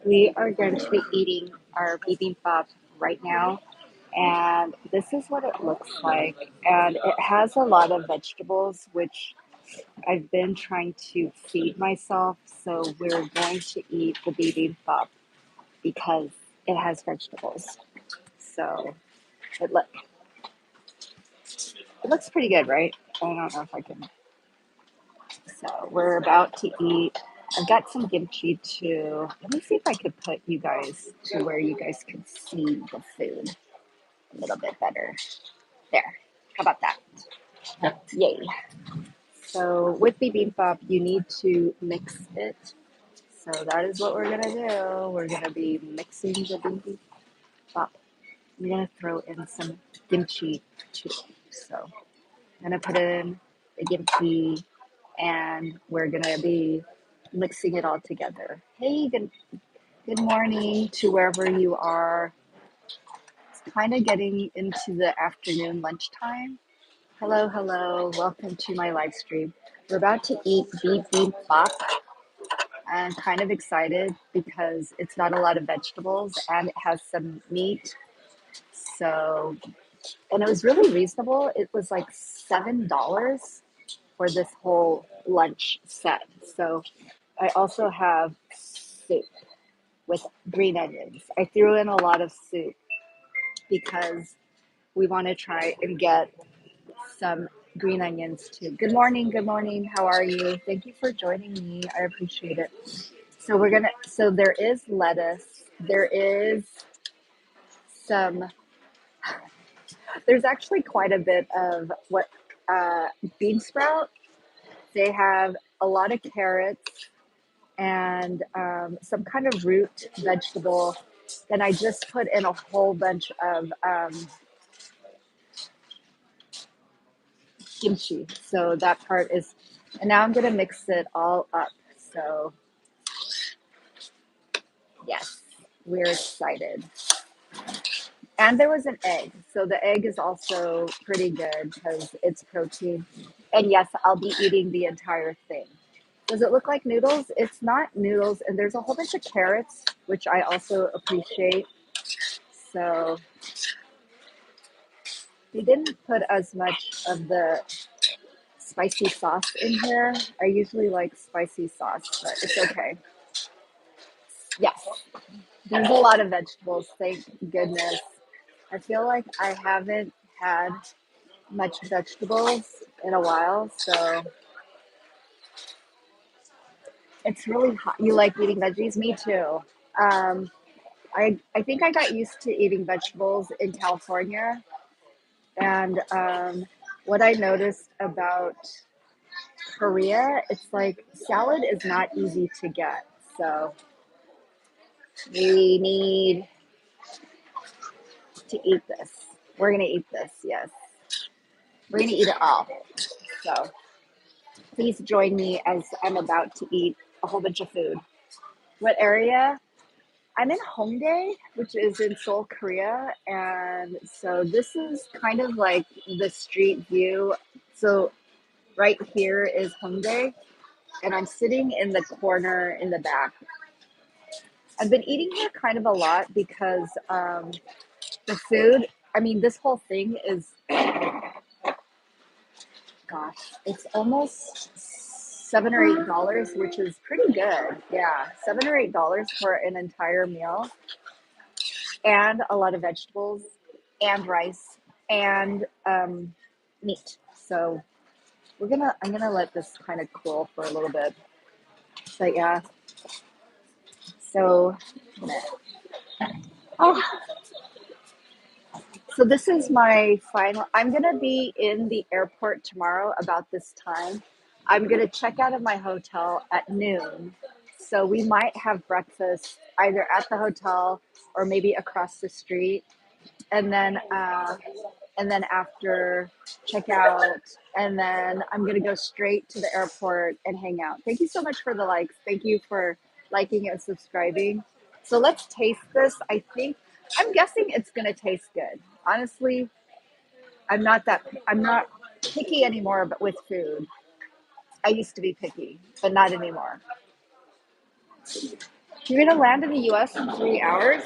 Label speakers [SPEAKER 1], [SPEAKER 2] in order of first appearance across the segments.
[SPEAKER 1] We are going to be eating our bibimbap right now, and this is what it looks like. And it has a lot of vegetables, which I've been trying to feed myself. So we're going to eat the bibimbap because it has vegetables. So it look it looks pretty good, right? I don't know if I can. So we're about to eat. I've got some kimchi too. Let me see if I could put you guys to where you guys can see the food a little bit better. There. How about that? Yay. So with bibimbap, you need to mix it. So that is what we're gonna do. We're gonna be mixing the bibimbap. I'm gonna throw in some kimchi too. So I'm gonna put in the kimchi, and we're gonna be mixing it all together. Hey, good morning to wherever you are. It's kind of getting into the afternoon lunchtime. Hello, hello. Welcome to my live stream. We're about to eat bibimbap. I'm kind of excited because it's not a lot of vegetables and it has some meat. So, and it was really reasonable. It was like $7 for this whole lunch set. So, I also have soup with green onions. I threw in a lot of soup because we want to try and get some green onions too. Good morning, good morning. How are you? Thank you for joining me. I appreciate it. So there is lettuce. Some, there's actually quite a bit of uh, bean sprout. They have a lot of carrots and some kind of root vegetable. Then I just put in a whole bunch of kimchi. So that part is, and now I'm gonna mix it all up. So yes, we're excited. And there was an egg. So the egg is also pretty good because it's protein. And yes, I'll be eating the entire thing. Does it look like noodles? It's not noodles. And there's a whole bunch of carrots, which I also appreciate. So they didn't put as much of the spicy sauce in here. I usually like spicy sauce, but it's okay. Yes, there's a lot of vegetables. Thank goodness. I feel like I haven't had much vegetables in a while, so it's really hot. You like eating veggies? Me too. Um, I think I got used to eating vegetables in California, and what I noticed about Korea, it's like salad is not easy to get. So we need to eat this. We're gonna eat this. Yes, we're gonna eat it all. So please join me as I'm about to eat a whole bunch of food. What area? I'm in Hongdae, which is in Seoul, Korea, and so this is kind of like the street view. So right here is Hongdae, and I'm sitting in the corner in the back. I've been eating here kind of a lot because the food. I mean, this whole thing is, gosh, it's almost $7 or $8, which is pretty good. Yeah, $7 or $8 for an entire meal and a lot of vegetables and rice and meat. So I'm gonna let this kind of cool for a little bit. But yeah, so oh, so this is my final. I'm gonna be in the airport tomorrow about this time. I'm gonna check out of my hotel at noon. So we might have breakfast either at the hotel or maybe across the street, and then after check out, and then I'm gonna go straight to the airport and hang out. Thank you so much for the likes. Thank you for liking and subscribing. So let's taste this. I'm guessing it's gonna taste good. Honestly, I'm not picky anymore, but with food. I used to be picky, but not anymore. You're gonna land in the US in 3 hours?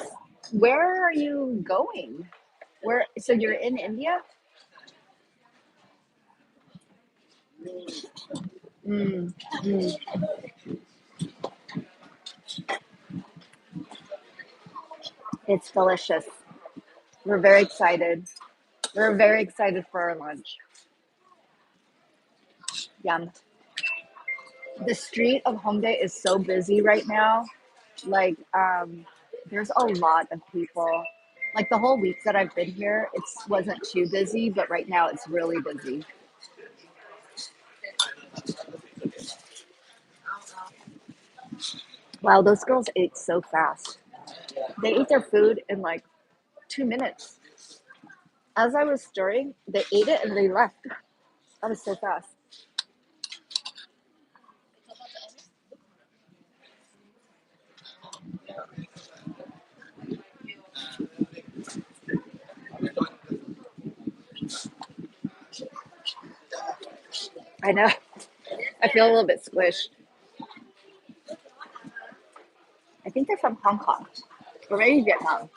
[SPEAKER 1] Where are you going? Where, so you're in India? Mm, mm. It's delicious. We're very excited. We're very excited for our lunch. Yum. The street of Hongdae is so busy right now. Like, there's a lot of people. Like the whole week that I've been here, it wasn't too busy, but right now it's really busy. Wow, those girls ate so fast. They ate their food in like 2 minutes. As I was stirring, they ate it and they left. That was so fast. I know. I feel a little bit squished. I think they're from Hong Kong or maybe Vietnam.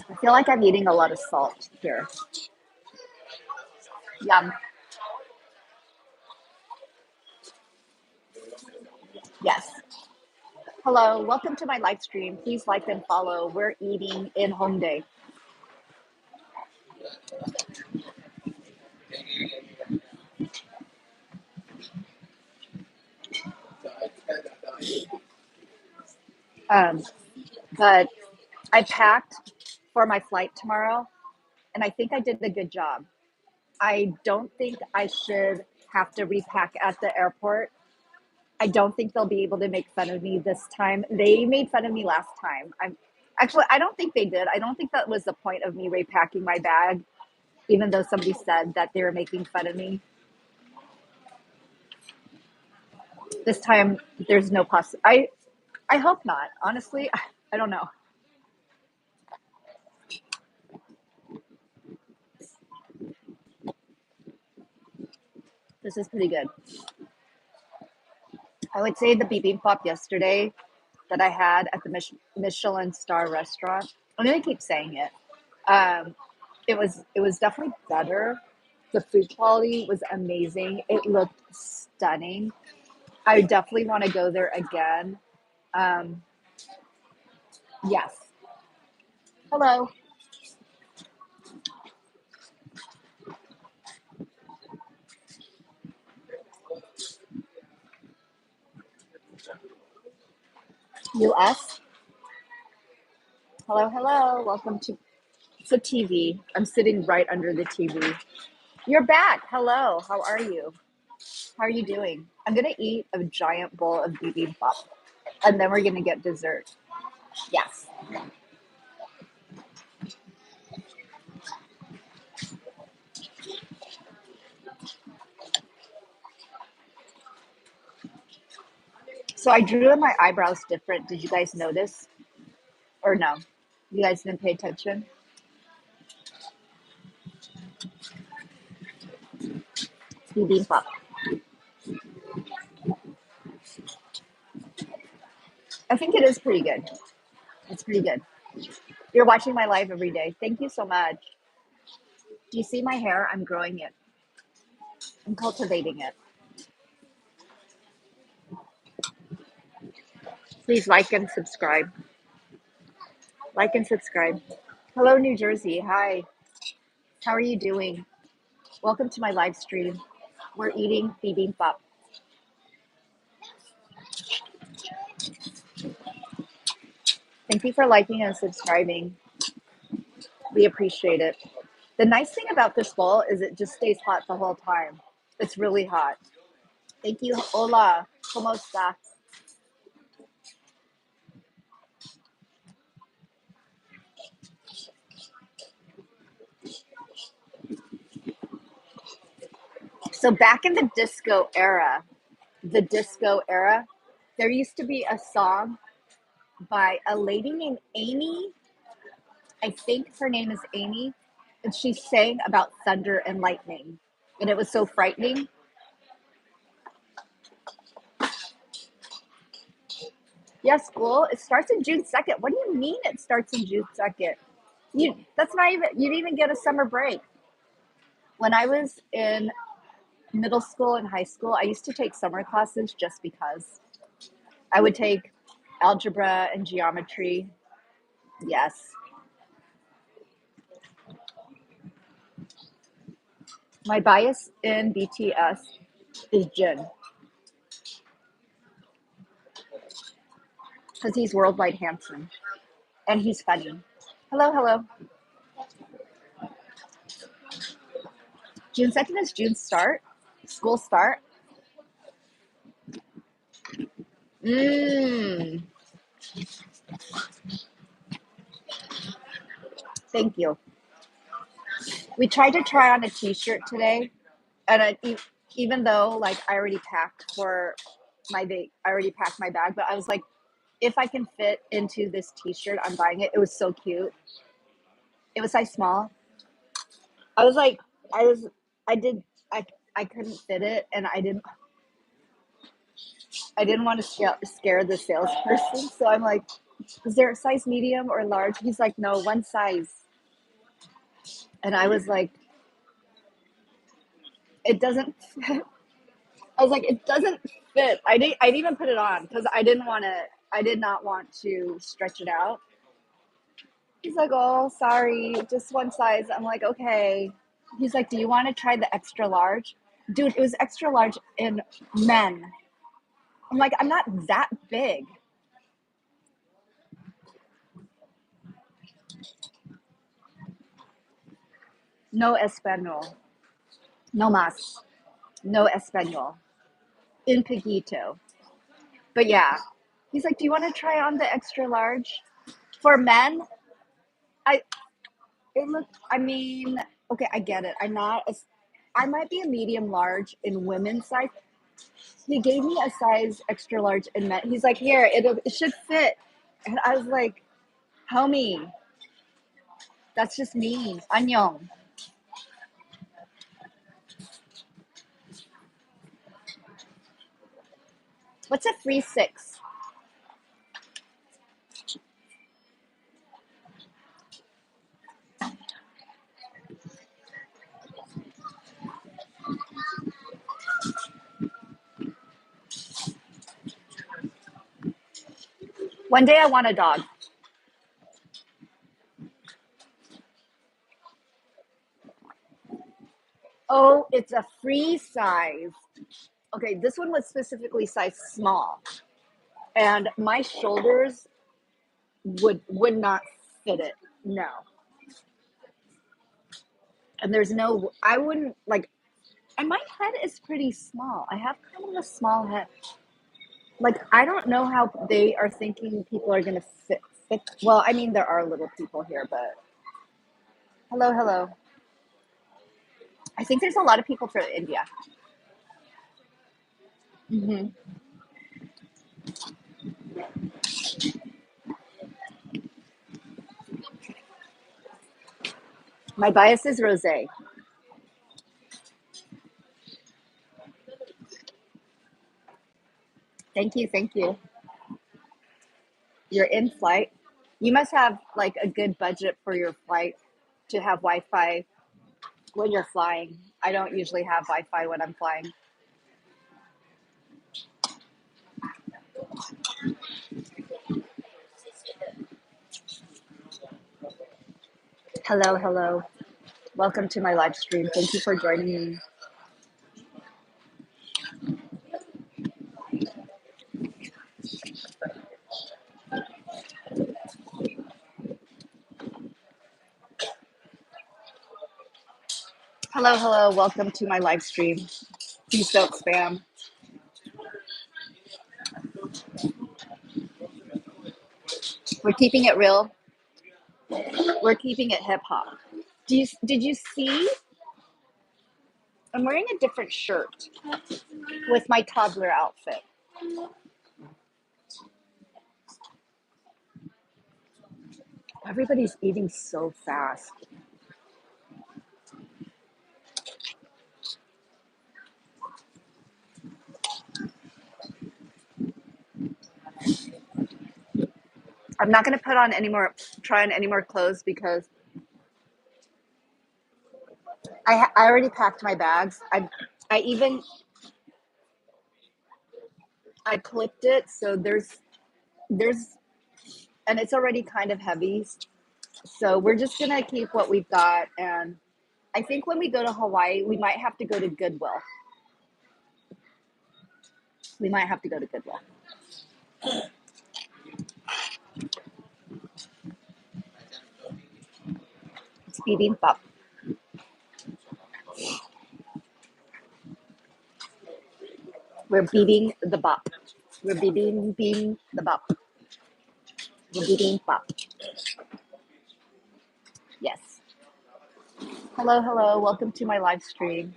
[SPEAKER 1] I feel like I'm eating a lot of salt here. Yum. Yes. Hello. Welcome to my live stream. Please like and follow. We're eating in Hongdae. Um, but I packed for my flight tomorrow, and I think I did a good job. I don't think I should have to repack at the airport. I don't think they'll be able to make fun of me this time. They made fun of me last time. I don't think they did. I don't think that was the point of me repacking my bag, even though somebody said that they were making fun of me. This time, there's no I hope not. Honestly, I don't know. This is pretty good. I would say the bibimbap yesterday that I had at the Michelin star restaurant. I'm gonna keep saying it. Um, it was definitely better. The food quality was amazing. It looked stunning. I definitely want to go there again. Um, yes. Hello. US. Hello, hello. Welcome to the TV. I'm sitting right under the TV. You're back. Hello. How are you? How are you doing? I'm gonna eat a giant bowl of bibimbap, and then we're gonna get dessert. Yes. So I drew my eyebrows different. Did you guys notice? Or no? You guys didn't pay attention? Bibimbap. I think it is pretty good. It's pretty good. You're watching my live every day. Thank you so much. Do you see my hair? I'm growing it. I'm cultivating it. Please like and subscribe. Like and subscribe. Hello, New Jersey. Hi. How are you doing? Welcome to my live stream. We're eating bibimbap. Thank you for liking and subscribing. We appreciate it. The nice thing about this bowl is it just stays hot the whole time. It's really hot. Thank you. Hola. ¿Cómo está? So back in the disco era, there used to be a song by a lady named Amy. I think her name is Amy, and she sang about thunder and lightning. and it was so frightening. Yeah, school, it starts in June 2nd. What do you mean it starts in June 2nd? That's not even, you didn't even get a summer break. When I was in middle school and high school, I used to take summer classes just because. I would take algebra and geometry. Yes. My bias in BTS is Jin because he's worldwide handsome and he's funny. Hello, hello. June 2nd is June start, school start. Mmm, thank you. We tried to try on a t-shirt today, and even though like I already packed for my bag, I already packed my bag, but I was like, if I can fit into this t-shirt, I'm buying it. It was so cute. It was size small. I was like, I was, I did, I couldn't fit it, and I didn't want to scare the salesperson. So I'm like, is there a size medium or large? He's like, no, one size. And I was like, it doesn't fit. I was like, it doesn't fit. I didn't even put it on because I did not want to stretch it out. He's like, oh, sorry, just one size. I'm like, okay. He's like, do you want to try the extra large? Dude, it was extra large in men. I'm like, I'm not that big. No español. No más. No español. In poquito. But yeah. He's like, do you want to try on the extra large? For men, I it look I mean, okay, I get it. I might be a medium large in women's size. He gave me a size extra large in men. He's like, here, it should fit. And I was like, homie, that's just me. Anyong. What's a free six? One day I want a dog. Oh, it's a free size. Okay, this one was specifically size small. And my shoulders would not fit it. No. And there's no I wouldn't like and my head is pretty small. I have kind of a small head. Like I don't know how they are thinking people are gonna fit. Well, I mean there are little people here, but hello, hello. I think there's a lot of people from India. Hmm. My bias is rosé. Thank you, thank you. You're in flight. You must have like a good budget for your flight to have Wi-Fi when you're flying. I don't usually have Wi-Fi when I'm flying. Hello, hello. Welcome to my live stream. Thank you for joining me. Hello, hello. Welcome to my live stream. Please don't spam. We're keeping it real. We're keeping it hip hop. Did you see? I'm wearing a different shirt with my toddler outfit. Everybody's eating so fast. I'm not going to put on any more, try on any more clothes because I already packed my bags. I even, I clipped it. So there's, and it's already kind of heavy. So we're just going to keep what we've got. And I think when we go to Hawaii, we might have to go to Goodwill. We might have to go to Goodwill. It's bibimbap. We're beating the bop. We're beating the bop. We're beating bop. Yes. Hello, hello. Welcome to my live stream.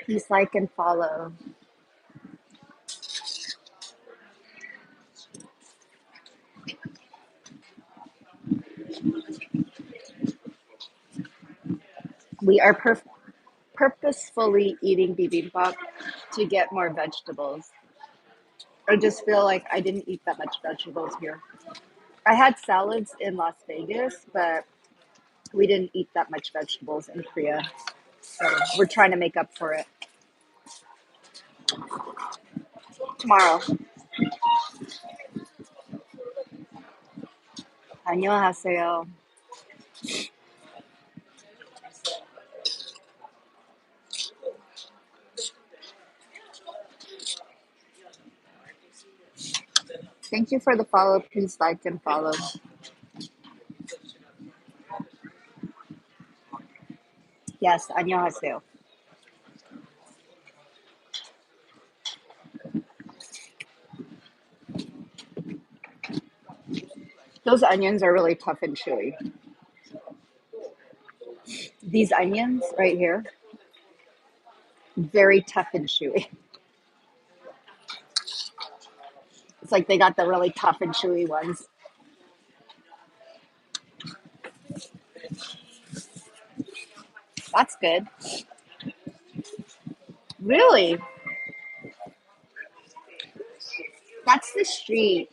[SPEAKER 1] Please like and follow. We are purposefully eating bibimbap to get more vegetables. I just feel like I didn't eat that much vegetables here. I had salads in Las Vegas, but we didn't eat that much vegetables in Korea. So we're trying to make up for it tomorrow. 안녕하세요. Thank you for the follow. Please like and follow. Yes, 안녕하세요. Those onions are really tough and chewy. These onions right here, very tough and chewy. It's like they got the really tough and chewy ones. That's good. Really? That's the street.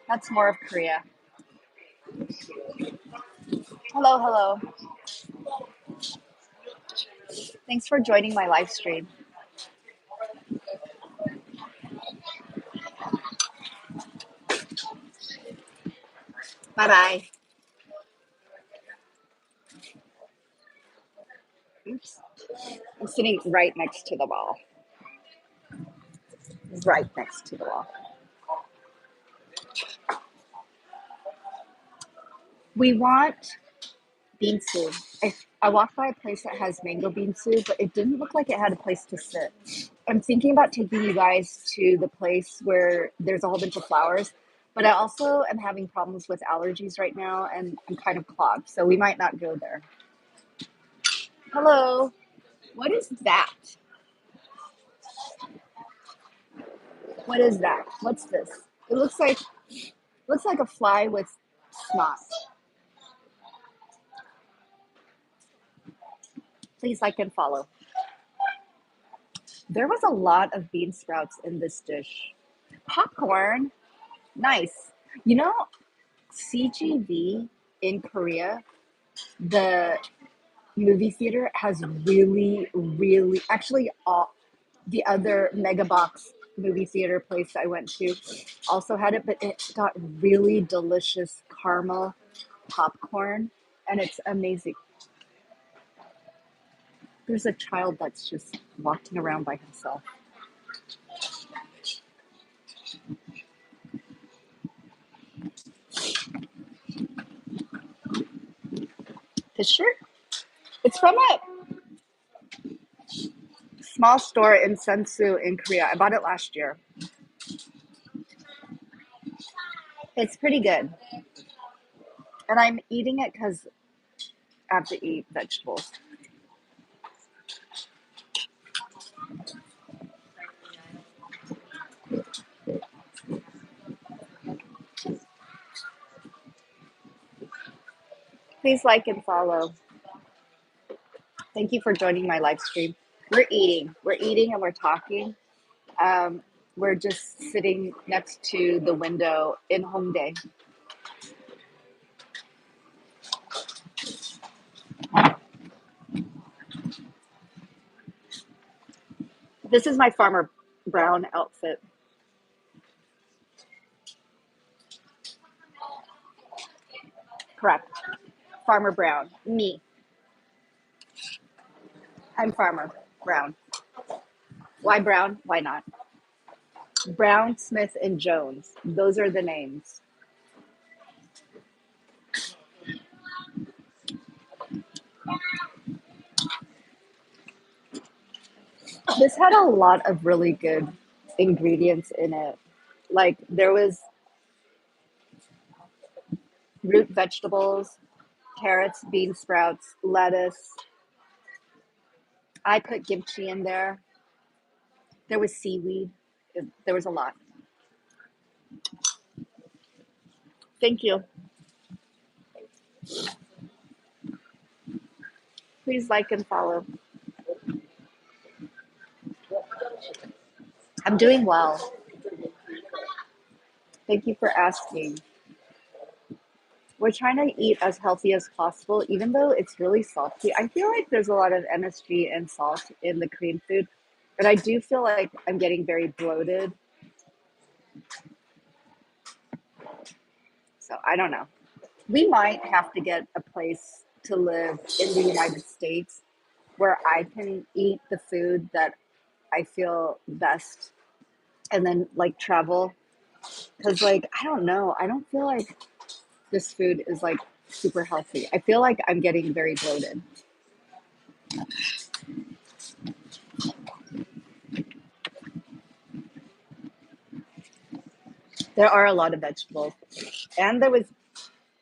[SPEAKER 1] That's more of Korea. Hello, hello. Thanks for joining my live stream. Bye bye. Oops. I'm sitting right next to the wall. Right next to the wall. We want bean soup. I walked by a place that has mango bean soup, but it didn't look like it had a place to sit. I'm thinking about taking you guys to the place where there's a whole bunch of flowers, but I also am having problems with allergies right now and I'm kind of clogged, so we might not go there. Hello. What is that? What is that? What's this? It looks like a fly with snot. Please like and follow. There was a lot of bean sprouts in this dish. Popcorn, nice. You know, CGV in Korea, the movie theater has really, actually, all the other mega box movie theater place I went to also had it, but it got really delicious caramel popcorn, and it's amazing. There's a child that's just walking around by himself. This shirt? It's from a small store in Sensu in Korea. I bought it last year. It's pretty good. And I'm eating it because I have to eat vegetables. Please like and follow. Thank you for joining my live stream. We're eating. We're eating and we're talking. Um, we're just sitting next to the window in Hongdae. This is my Farmer Brown outfit. Correct. Farmer Brown. Me. I'm Farmer Brown. Why Brown? Why not? Brown, Smith, and Jones. Those are the names. This had a lot of really good ingredients in it. Like there was root vegetables, carrots, bean sprouts, lettuce. I put kimchi in there. There was seaweed. There was a lot. Thank you. Please like and follow. I'm doing well. Thank you for asking. We're trying to eat as healthy as possible, even though it's really salty. I feel like there's a lot of MSG and salt in the Korean food, but I do feel like I'm getting very bloated. So I don't know. We might have to get a place to live in the United States where I can eat the food that I feel best and then like travel. Because, like, I don't know. I don't feel like this food is like super healthy. I feel like I'm getting very bloated. There are a lot of vegetables. And there was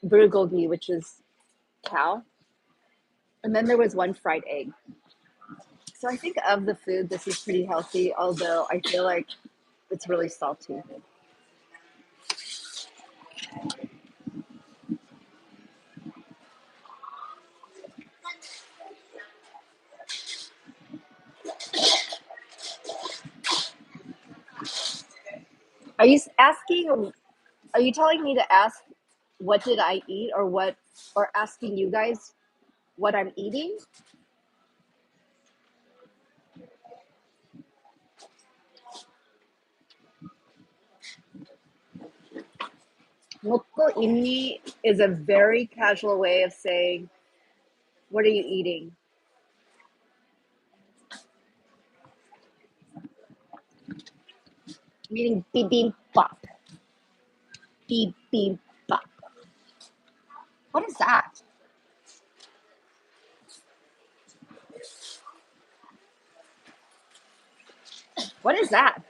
[SPEAKER 1] bulgogi, which is cow. And then there was one fried egg. So I think of the food, this is pretty healthy, although I feel like it's really salty. Are you asking, are you telling me to ask what did I eat or what, or asking you guys what I'm eating? Mukko inni is a very casual way of saying, what are you eating? I'm eating bibimbap. Bibimbap. What is that? What is that?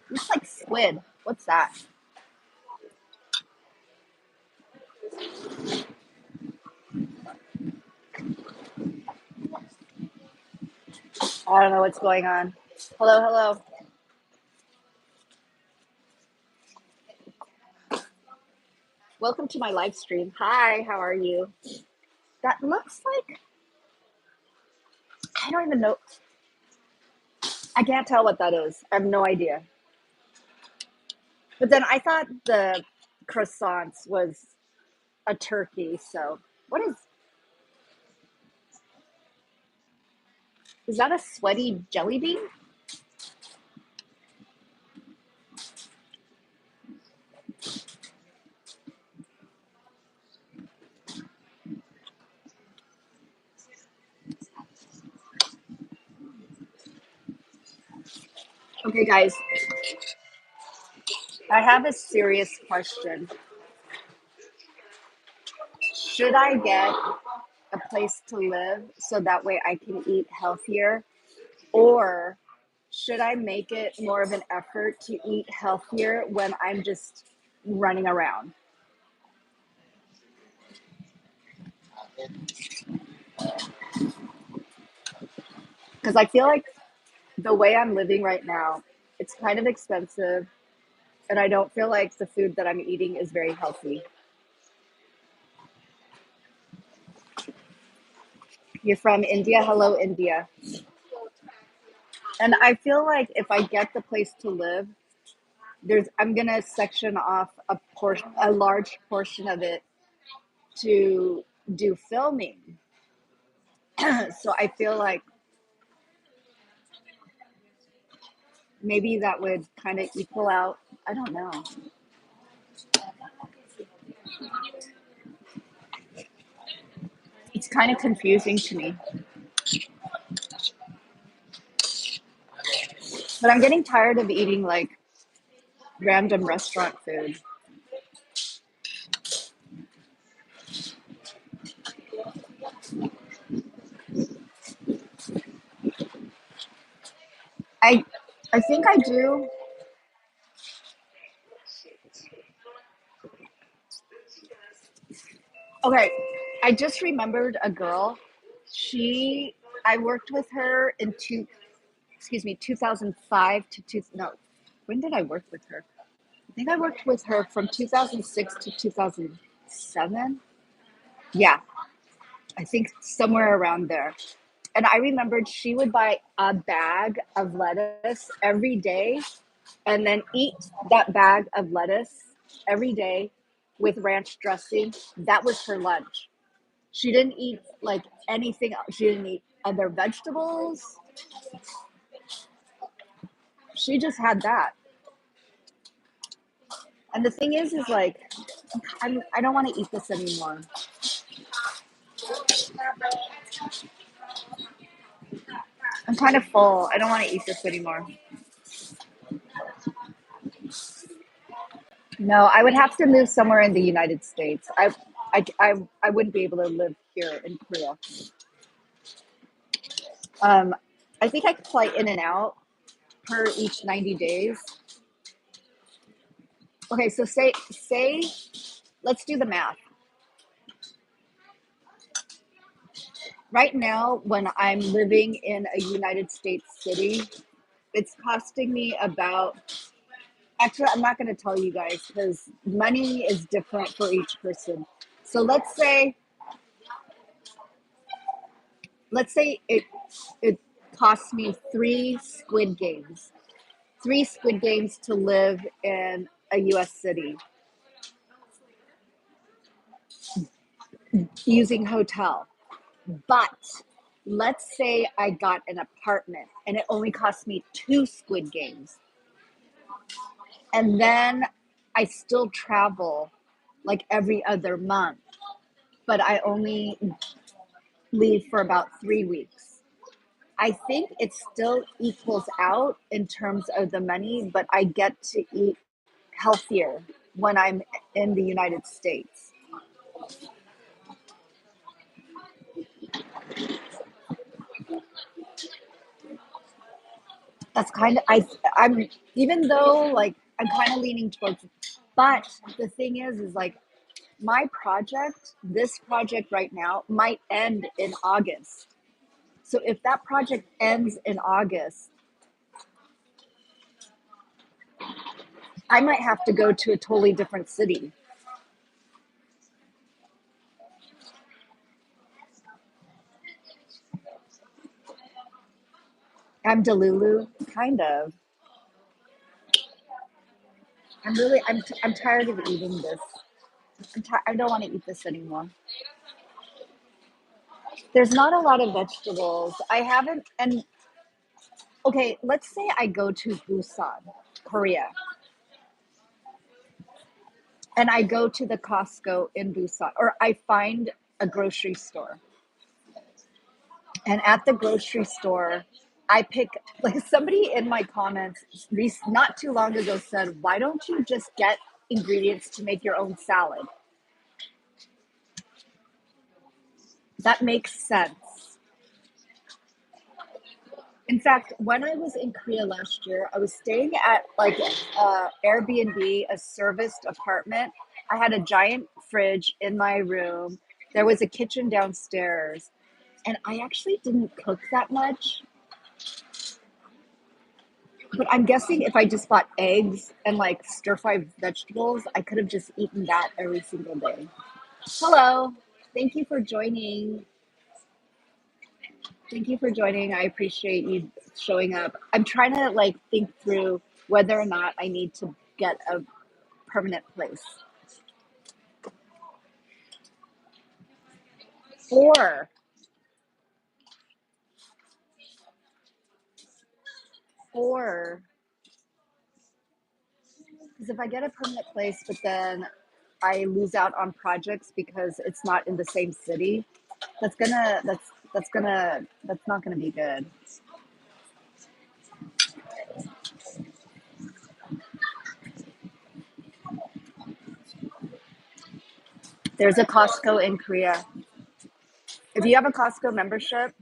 [SPEAKER 1] Looks like squid. What's that? I don't know what's going on. Hello, hello. Welcome to my live stream. Hi, how are you? That looks like, I don't even know. I can't tell what that is. I have no idea. But then I thought the croissants was a turkey. So what is that a sweaty jelly bean? Okay, guys, I have a serious question. Should I get a place to live so that way I can eat healthier? Or should I make it more of an effort to eat healthier when I'm just running around? Because I feel like the way I'm living right now, it's kind of expensive, and I don't feel like the food that I'm eating is very healthy. You're from India. Hello, India. And I feel like if I get the place to live, I'm gonna section off a large portion of it to do filming. So I feel like maybe that would kind of equal out. I don't know. It's kind of confusing to me. But I'm getting tired of eating like random restaurant food. I I think I do. Okay, I just remembered a girl. She I worked with her in 2005 to two no. When did I work with her? I think I worked with her from 2006 to 2007. Yeah, I think somewhere around there. And I remembered she would buy a bag of lettuce every day and then eat that bag of lettuce every day with ranch dressing. That was her lunch. She didn't eat like anything else. She didn't eat other vegetables. She just had that. And the thing is like, I don't want to eat this anymore. I'm kind of full. I don't want to eat this anymore. No, I would have to move somewhere in the United States. I wouldn't be able to live here in Korea. Um, I think I could fly in and out per each 90 days. Okay, so say let's do the math. Right now, when I'm living in a United States city, it's costing me about, actually, I'm not going to tell you guys because money is different for each person. So let's say it costs me three Squid Games to live in a US city using hotel. But let's say I got an apartment and it only cost me two Squid Games. And then I still travel like every other month, but I only leave for about 3 weeks. I think it still equals out in terms of the money, but I get to eat healthier when I'm in the United States. That's kind of I'm even though like I'm kind of leaning towards, but the thing is like this project right now might end in August. So if that project ends in August, I might have to go to a totally different city. I'm Delulu, kind of. I'm tired of eating this. I don't want to eat this anymore. There's not a lot of vegetables. I haven't, and okay, let's say I go to Busan, Korea, and I go to the Costco in Busan, or I find a grocery store. And at the grocery store, I pick, like somebody in my comments not too long ago said, why don't you just get ingredients to make your own salad? That makes sense. In fact, when I was in Korea last year, I was staying at like Airbnb, a serviced apartment. I had a giant fridge in my room. There was a kitchen downstairs, and I actually didn't cook that much. But I'm guessing if I just bought eggs and like stir fried vegetables, I could have just eaten that every single day. Hello, thank you for joining. Thank you for joining. I appreciate you showing up. I'm trying to like think through whether or not I need to get a permanent place. Or or because if I get a permanent place but then I lose out on projects because it's not in the same city, that's not gonna be good. There's a Costco in Korea. If you have a Costco membership,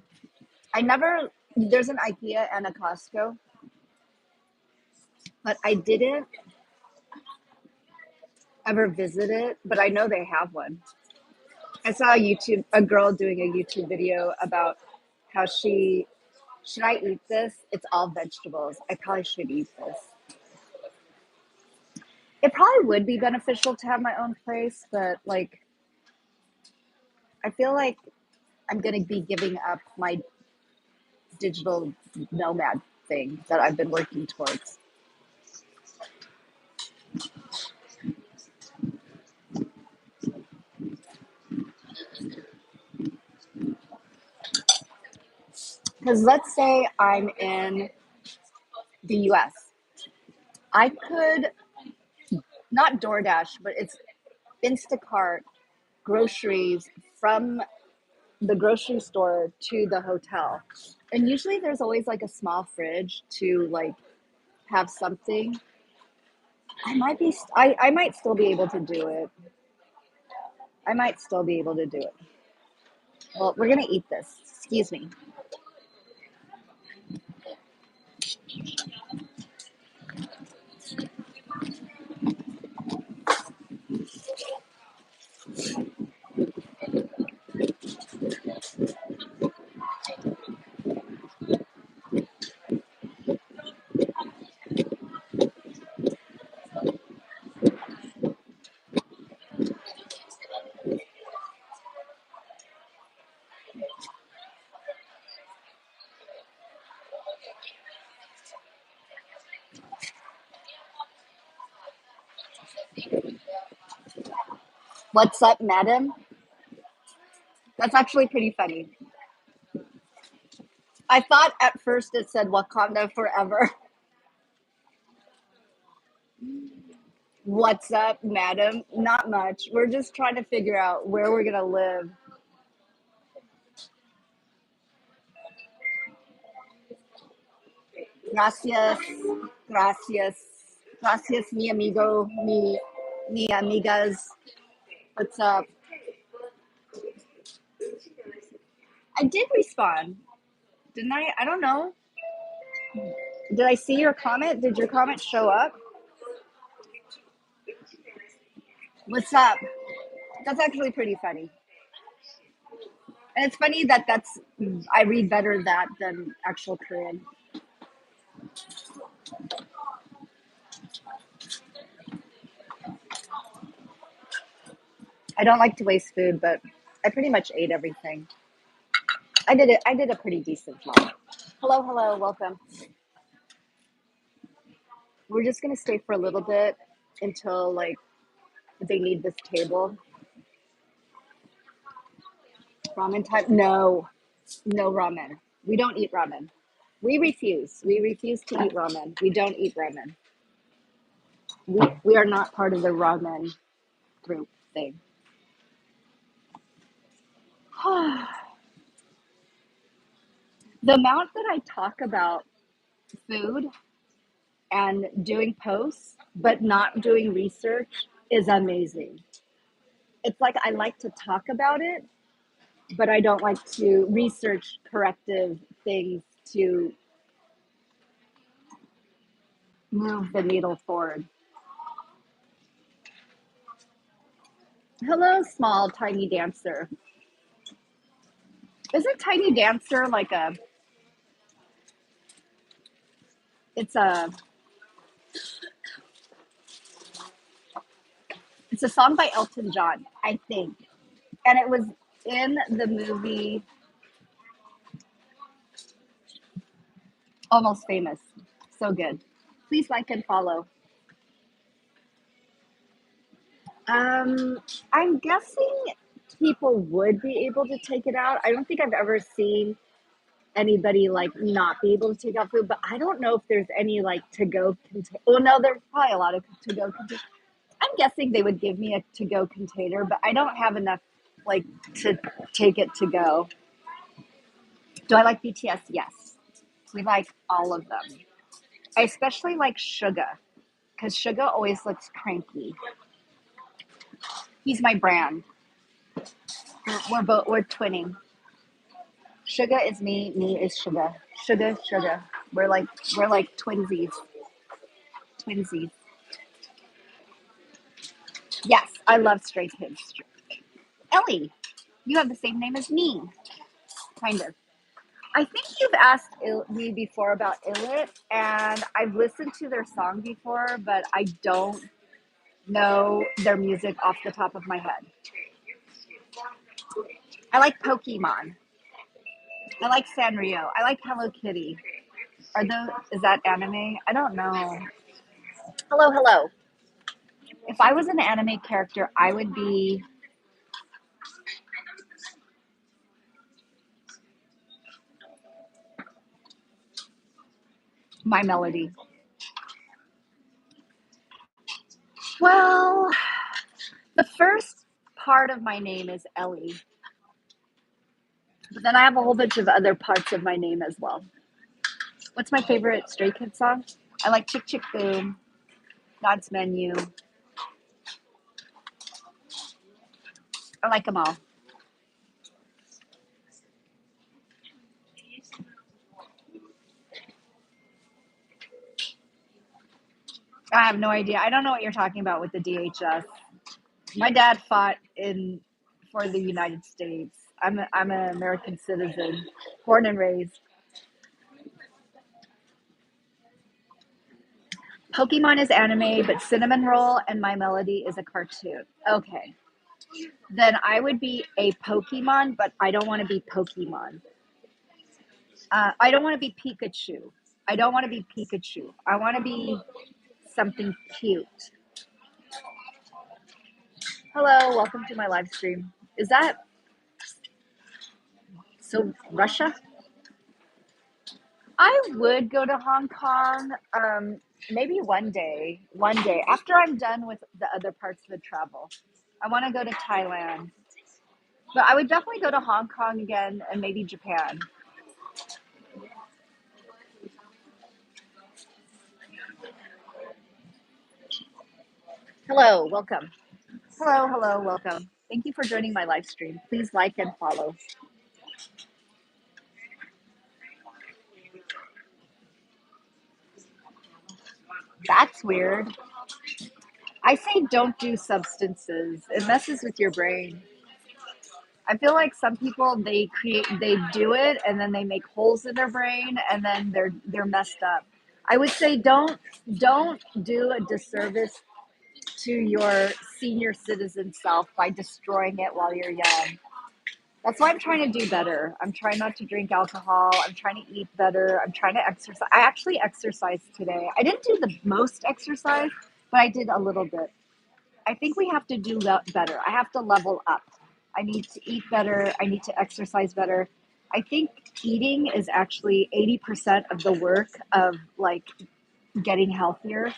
[SPEAKER 1] I never there's an IKEA and a Costco, but I didn't ever visit it, but I know they have one. I saw a girl doing a YouTube video about how should I eat this? It's all vegetables. I probably should eat this. It probably would be beneficial to have my own place, but like I feel like I'm gonna be giving up my digital nomad thing that I've been working towards. Because let's say I'm in the US. I could not DoorDash, but it's Instacart groceries from the grocery store to the hotel. And usually there's always like a small fridge to like have something. I might still be able to do it. I might still be able to do it. Well, we're gonna eat this. Excuse me. What's up, madam? That's actually pretty funny. I thought at first it said Wakanda forever. What's up, madam? Not much. We're just trying to figure out where we're gonna live. Gracias, gracias, gracias, mi amigo, mi amigas. What's up? I did respond, didn't I? I don't know. Did I see your comment? Did your comment show up? What's up? That's actually pretty funny. And it's funny that I read better that than actual Korean. I don't like to waste food, but I pretty much ate everything. I did it. I did a pretty decent job. Hello, hello, welcome. We're just gonna stay for a little bit until like they need this table. Ramen time? No, no ramen. We don't eat ramen. We refuse. We refuse to eat ramen. We don't eat ramen. We are not part of the ramen group thing. The amount that I talk about food and doing posts, but not doing research is amazing. It's like I like to talk about it, but I don't like to research corrective things to move the needle forward. Hello, small, tiny dancer. Isn't Tiny Dancer like it's a, it's a song by Elton John, I think. And it was in the movie Almost Famous. So good. Please like and follow. Um, I'm guessing people would be able to take it out. I don't think I've ever seen anybody like not be able to take out food, but I don't know if there's any like to go. Well, no, there's probably a lot of to go. I'm guessing they would give me a to go container, but I don't have enough like to take it to go. Do I like BTS? Yes. We like all of them. I especially like Suga because Suga always looks cranky. He's my brand. We're twinning. Suga is me, me is Suga. Suga, Suga. We're like twinsies. Twinsies. Yes, I love Stray Kids. Ellie, you have the same name as me, kind of. I think you've asked me before about Illit, and I've listened to their song before, but I don't know their music off the top of my head. I like Pokemon. I like Sanrio. I like Hello Kitty. Are those is that anime? I don't know. Hello, hello. If I was an anime character, I would be My Melody. Well, the first part of my name is Ellie, but then I have a whole bunch of other parts of my name as well. What's my favorite Stray Kids song? I like Chick Chick Boom, God's Menu. I like them all. I have no idea. I don't know what you're talking about with the DHS. My dad fought in for the United States. I'm an American citizen, born and raised. Pokemon is anime, but Cinnamon Roll and My Melody is a cartoon. Okay, then I would be a Pokemon, but I don't want to be Pokemon. I don't want to be Pikachu. I don't want to be Pikachu. I want to be something cute. Hello, welcome to my live stream. Is that so Russia? I would go to Hong Kong. Maybe one day. One day after I'm done with the other parts of the travel. I want to go to Thailand, but I would definitely go to Hong Kong again and maybe Japan. Hello, welcome. Hello, hello, welcome. Thank you for joining my live stream. Please like and follow. That's weird. I say don't do substances. It messes with your brain. I feel like some people they do it and then they make holes in their brain and then they're messed up. I would say don't do a disservice to your senior citizen self by destroying it while you're young. That's why I'm trying to do better. I'm trying not to drink alcohol. I'm trying to eat better. I'm trying to exercise. I actually exercised today. I didn't do the most exercise, but I did a little bit. I think we have to do better. I have to level up. I need to eat better. I need to exercise better. I think eating is actually 80% of the work of like getting healthier,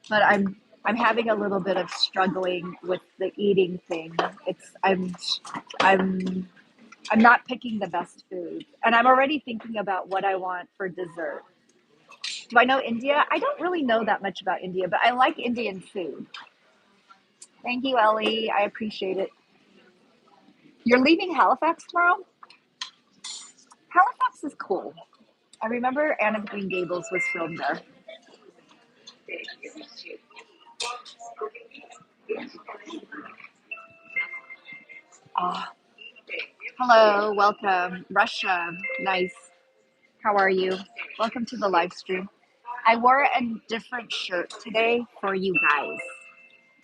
[SPEAKER 1] but I'm having a little bit of struggling with the eating thing. It's I'm I'm not picking the best food, and I'm already thinking about what I want for dessert. Do I know India? I don't really know that much about India, but I like Indian food. Thank you, Ellie. I appreciate it. You're leaving Halifax tomorrow? Halifax is cool. I remember Anne of Green Gables was filmed there. Ah, hello, welcome. Russia, nice. How are you? Welcome to the live stream. I wore a different shirt today for you guys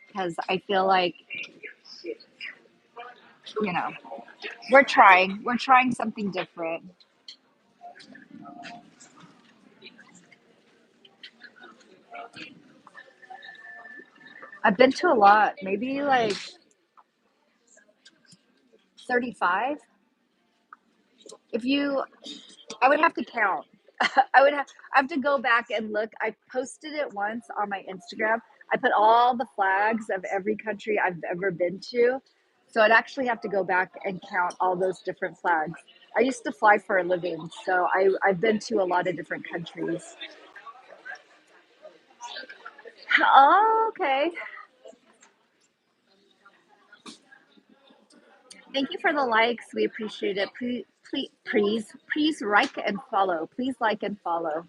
[SPEAKER 1] because I feel like, you know, we're trying something different. I've been to a lot, maybe like 35. If you, I would have to count. I have to go back and look. I posted it once on my Instagram. I put all the flags of every country I've ever been to. So I'd actually have to go back and count all those different flags. I used to fly for a living, so I've been to a lot of different countries. Oh, okay. Thank you for the likes. We appreciate it. Please like and follow. Please like and follow.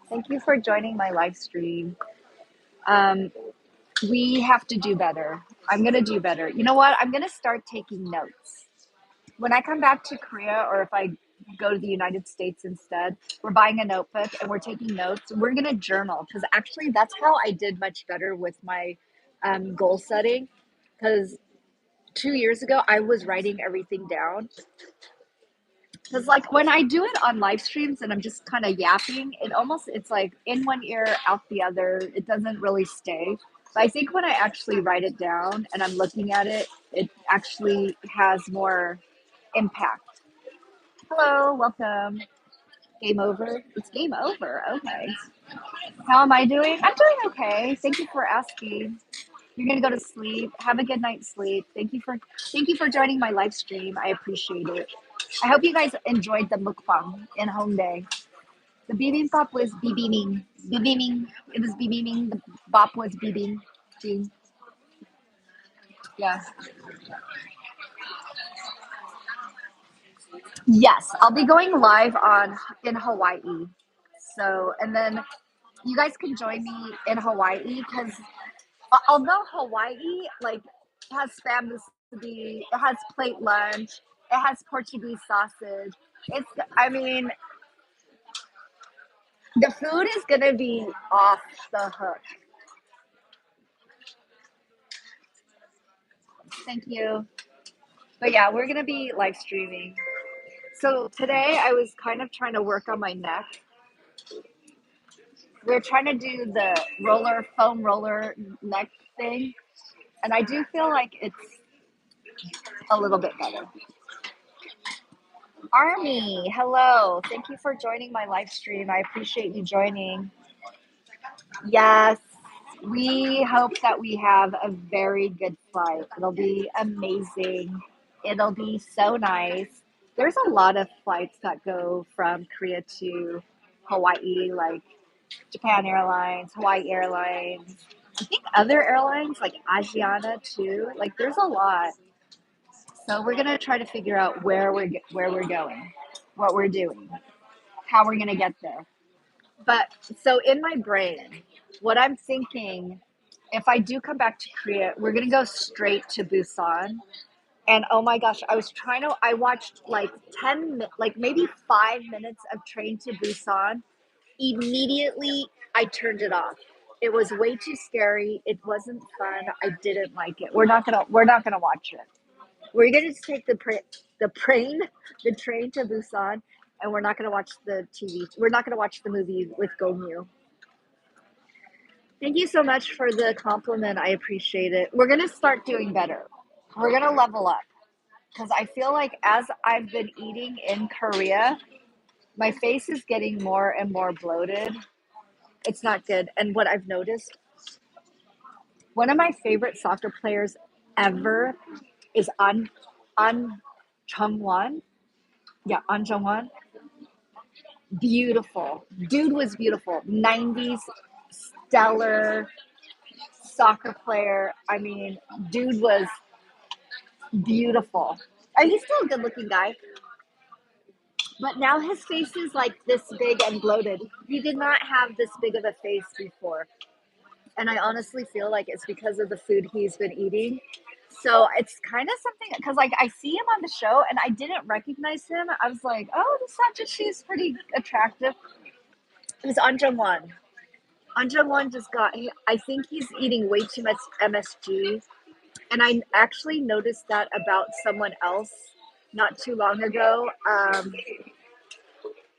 [SPEAKER 1] Thank you for joining my live stream. Um, we have to do better. I'm going to do better. You know what? I'm going to start taking notes. When I come back to Korea or if I go to the United States instead, we're buying a notebook and we're taking notes. We're going to journal because actually that's how I did much better with my goal setting. Because 2 years ago, I was writing everything down. Because like when I do it on live streams and I'm just kind of yapping, it's like in one ear, out the other. It doesn't really stay. But I think when I actually write it down and I'm looking at it, it actually has more impact. Hello, welcome. Game over. It's game over. Okay. How am I doing? I'm doing okay. Thank you for asking. You're gonna go to sleep. Have a good night's sleep. Thank you for joining my live stream. I appreciate it. I hope you guys enjoyed the mukbang in Hongdae. The bibimbap was bibiming. Bibiming. It was bibiming. The bop was bibing. Jing. Yeah. Yes, I'll be going live on in Hawaii. So, and then you guys can join me in Hawaii because although Hawaii like has spam musubi, it has plate lunch, it has Portuguese sausage. It's I mean the food is gonna be off the hook. Thank you. But yeah, we're gonna be live streaming. So today I was kind of trying to work on my neck. We're trying to do the foam roller neck thing, and I do feel like it's a little bit better. Army, hello. Thank you for joining my live stream. I appreciate you joining. Yes, we hope that we have a very good flight. It'll be amazing. It'll be so nice. There's a lot of flights that go from Korea to Hawaii, like Japan Airlines, Hawaii Airlines. I think other airlines like Asiana too. Like there's a lot. So we're gonna try to figure out where we're going, what we're doing, how we're gonna get there. But so in my brain, what I'm thinking, if I do come back to Korea, we're gonna go straight to Busan. And oh my gosh, I watched like like maybe 5 minutes of Train to Busan. Immediately, I turned it off. It was way too scary. It wasn't fun. I didn't like it. We're not gonna watch it. We're gonna just take the train, the train to Busan, and we're not gonna watch the TV. We're not gonna watch the movie with Gongyu. Thank you so much for the compliment. I appreciate it. We're gonna start doing better. We're gonna level up because I feel like as I've been eating in Korea, my face is getting more and more bloated. It's not good. And what I've noticed, one of my favorite soccer players ever is An Chungwon. Yeah, An Chungwon. Beautiful. Dude was beautiful. 90s stellar soccer player. I mean, dude was beautiful. He's still a good looking guy, but now his face is like this big and bloated. He did not have this big of a face before. And I honestly feel like it's because of the food he's been eating. So it's kind of something because like I see him on the show and I didn't recognize him. I was like, oh, this actor, she's pretty attractive. It was An Jung Won. An Jung Won just I think he's eating way too much MSG. And I actually noticed that about someone else not too long ago.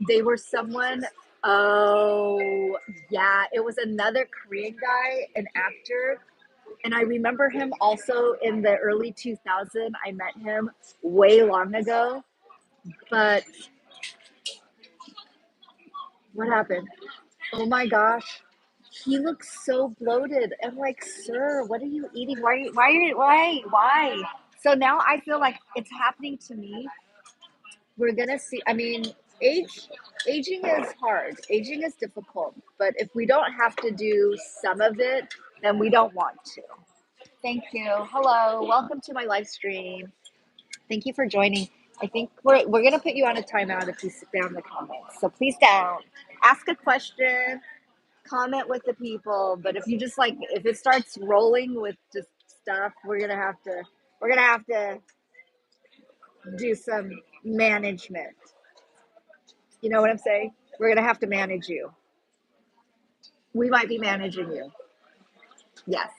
[SPEAKER 1] They were someone, oh, Yeah, it was another Korean guy, an actor. And I remember him also in the early 2000s. I met him way long ago. But what happened? Oh my gosh. He looks so bloated. I'm like, sir, what are you eating? Why? So now I feel like it's happening to me. We're gonna see. I mean, age, aging is hard. Aging is difficult. But if we don't have to do some of it, then we don't want to. Thank you. Hello. Welcome to my live stream. Thank you for joining. I think we're gonna put you on a timeout if you spam the comments. So please don't ask a question, comment with the people. But if you just like, if it starts rolling with just stuff, we're gonna have to do some management. You know what I'm saying? We're gonna have to manage you. We might be managing you. Yes.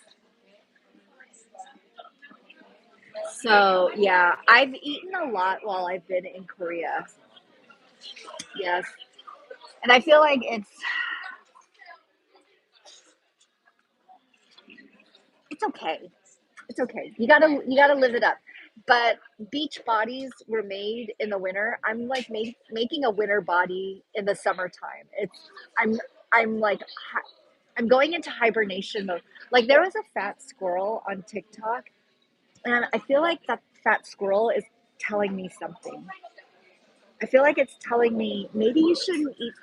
[SPEAKER 1] So yeah, I've eaten a lot while I've been in Korea. Yes, and I feel like it's okay. It's okay. You gotta live it up. But beach bodies were made in the winter. I'm like making a winter body in the summertime. I'm I'm like I'm going into hibernation mode. Like there was a fat squirrel on TikTok, and I feel like that fat squirrel is telling me something. I feel like it's telling me maybe you shouldn't eat.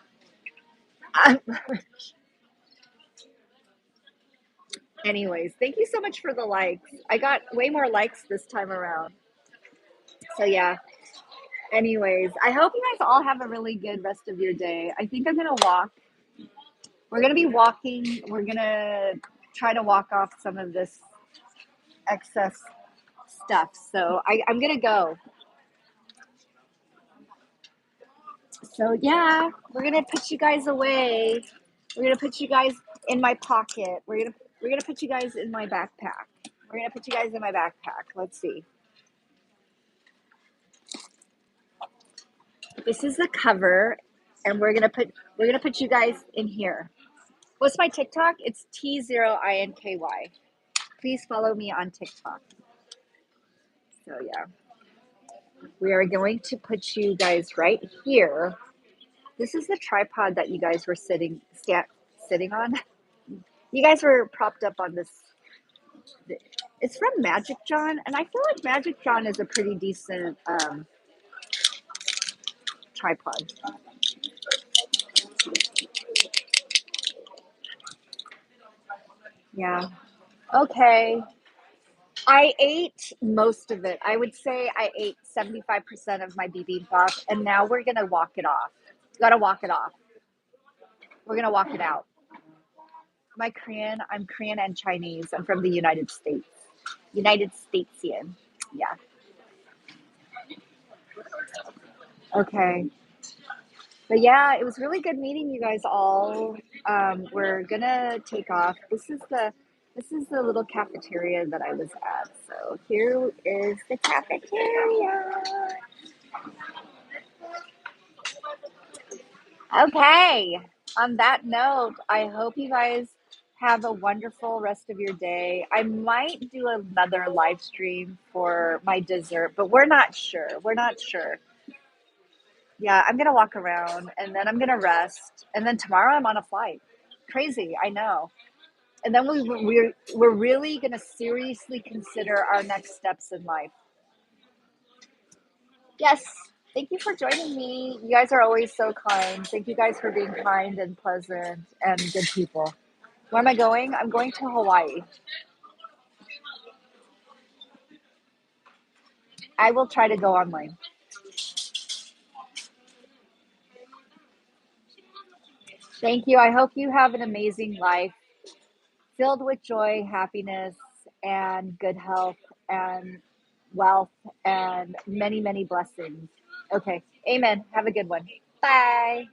[SPEAKER 1] Anyways, thank you so much for the likes. I got way more likes this time around. So yeah. Anyways, I hope you guys all have a really good rest of your day. I think I'm gonna walk. We're gonna be walking. We're gonna try to walk off some of this excess stuff. So I'm gonna go. So yeah, we're gonna put you guys away. We're gonna put you guys in my pocket. We're gonna put you guys in my backpack. We're gonna put you guys in my backpack. Let's see. This is the cover, and we're gonna put you guys in here. What's my TikTok? It's T0INKY. Please follow me on TikTok. So yeah, we are going to put you guys right here. This is the tripod that you guys were sitting on. You guys were propped up on this. It's from Magic John, and I feel like Magic John is a pretty decent tripod. Yeah. Okay. I ate most of it. I would say I ate 75% of my bibimbap, and now we're gonna walk it off. Gotta walk it off. We're gonna walk it out. Am I Korean? I'm Korean and Chinese. I'm from the United States. United Statesian. Yeah. Okay. But yeah, it was really good meeting you guys all. We're gonna take off. This is the little cafeteria that I was at. So here is the cafeteria. Okay. On that note, I hope you guys have a wonderful rest of your day. I might do another live stream for my dessert, but we're not sure. We're not sure. Yeah, I'm gonna walk around and then I'm gonna rest, and then tomorrow I'm on a flight. Crazy, I know. And then we're really gonna seriously consider our next steps in life. Yes. Thank you for joining me. You guys are always so kind. Thank you guys for being kind and pleasant and good people. Where am I going? I'm going to Hawaii. I will try to go online. Thank you. I hope you have an amazing life filled with joy, happiness, and good health and wealth and many, many blessings. Okay. Amen. Have a good one. Bye.